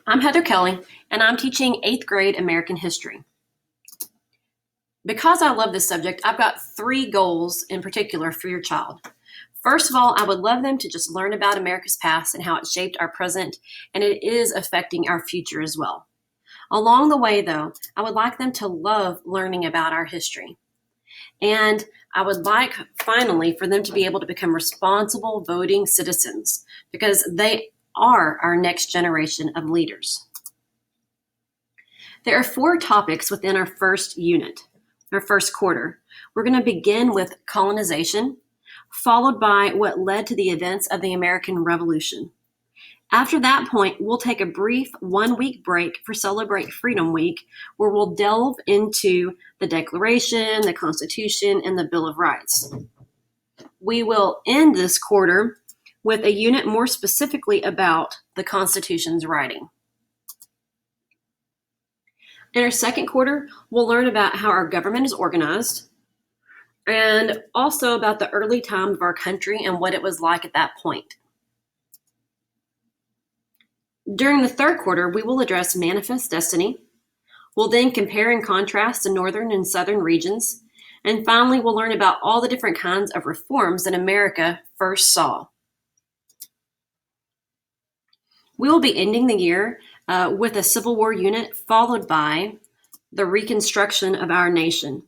I'm Heather Kelly, and I'm teaching 8th grade American history. Because I love this subject, I've got 3 goals in particular for your child. First of all, I would love them to just learn about America's past and how it shaped our present, and it is affecting our future as well. Along the way, though, I would like them to love learning about our history. And I would like, finally, for them to be able to become responsible voting citizens because they are our next generation of leaders. There are 4 topics within our first unit, our first quarter. We're going to begin with colonization, followed by what led to the events of the American Revolution. After that point, we'll take a brief 1-week break for Celebrate Freedom Week, where we'll delve into the Declaration, the Constitution, and the Bill of Rights. We will end this quarter with a unit more specifically about the Constitution's writing. In our second quarter, we'll learn about how our government is organized and also about the early time of our country and what it was like at that point. During the third quarter, we will address manifest destiny. We'll then compare and contrast the northern and southern regions. And finally, we'll learn about all the different kinds of reforms that America first saw. We will be ending the year with a Civil War unit, followed by the reconstruction of our nation.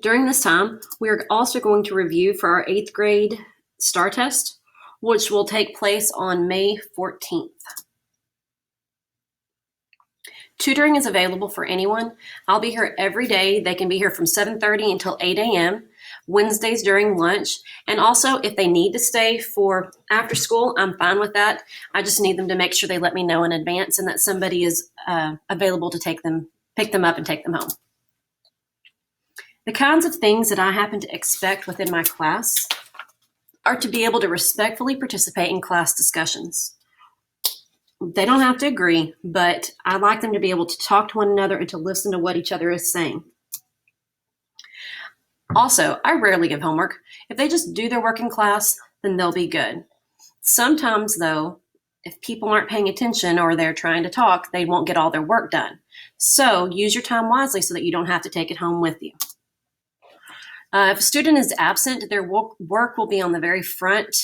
During this time, we are also going to review for our 8th grade STAR test, which will take place on May 14th. Tutoring is available for anyone. I'll be here every day. They can be here from 7:30 until 8 a.m., Wednesdays during lunch. And also, if they need to stay for after school, I'm fine with that. I just need them to make sure they let me know in advance and that somebody is available to pick them up and take them home. The kinds of things that I happen to expect within my class are to be able to respectfully participate in class discussions. They don't have to agree, but I like them to be able to talk to one another and to listen to what each other is saying. Also, I rarely give homework. If they just do their work in class, then they'll be good. Sometimes, though, if people aren't paying attention or they're trying to talk, they won't get all their work done. So use your time wisely so that you don't have to take it home with you. If a student is absent, their work will be on the very front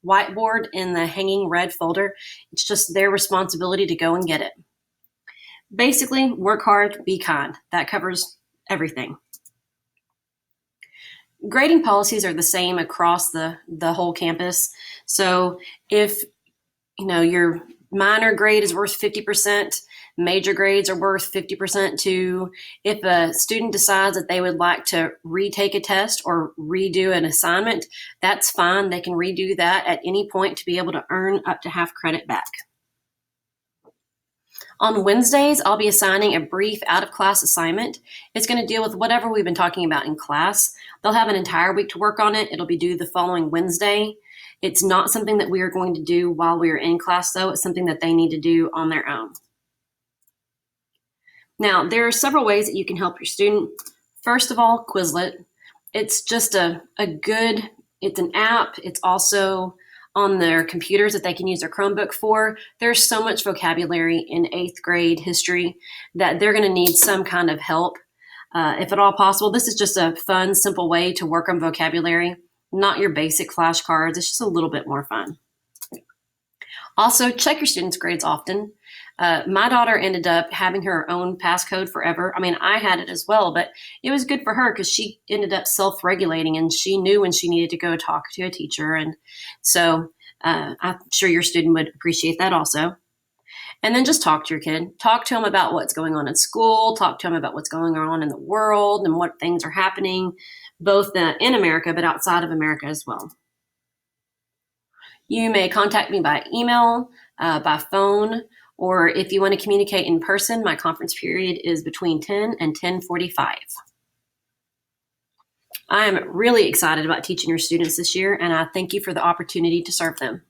whiteboard in the hanging red folder. It's just their responsibility to go and get it. Basically, work hard, be kind. That covers everything. Grading policies are the same across the whole campus. So if your minor grade is worth 50%, major grades are worth 50% too. If a student decides that they would like to retake a test or redo an assignment, that's fine. They can redo that at any point to be able to earn up to half credit back. On Wednesdays, I'll be assigning a brief out-of-class assignment. It's going to deal with whatever we've been talking about in class. They'll have an entire week to work on it. It'll be due the following Wednesday. It's not something that we are going to do while we are in class, though. It's something that they need to do on their own. Now, there are several ways that you can help your student. First of all, Quizlet. It's just it's an app. It's also on their computers that they can use their Chromebook for. There's so much vocabulary in 8th grade history that they're going to need some kind of help. If at all possible, this is just a fun, simple way to work on vocabulary, not your basic flashcards. It's just a little bit more fun. Also, check your students' grades often. My daughter ended up having her own passcode forever. I mean, I had it as well, but it was good for her because she ended up self-regulating and she knew when she needed to go talk to a teacher. And so I'm sure your student would appreciate that also. And then just talk to your kid. Talk to them about what's going on in school. Talk to them about what's going on in the world and what things are happening, both in America, but outside of America as well. You may contact me by email, by phone, or if you want to communicate in person, my conference period is between 10 and 10:45. I am really excited about teaching your students this year, and I thank you for the opportunity to serve them.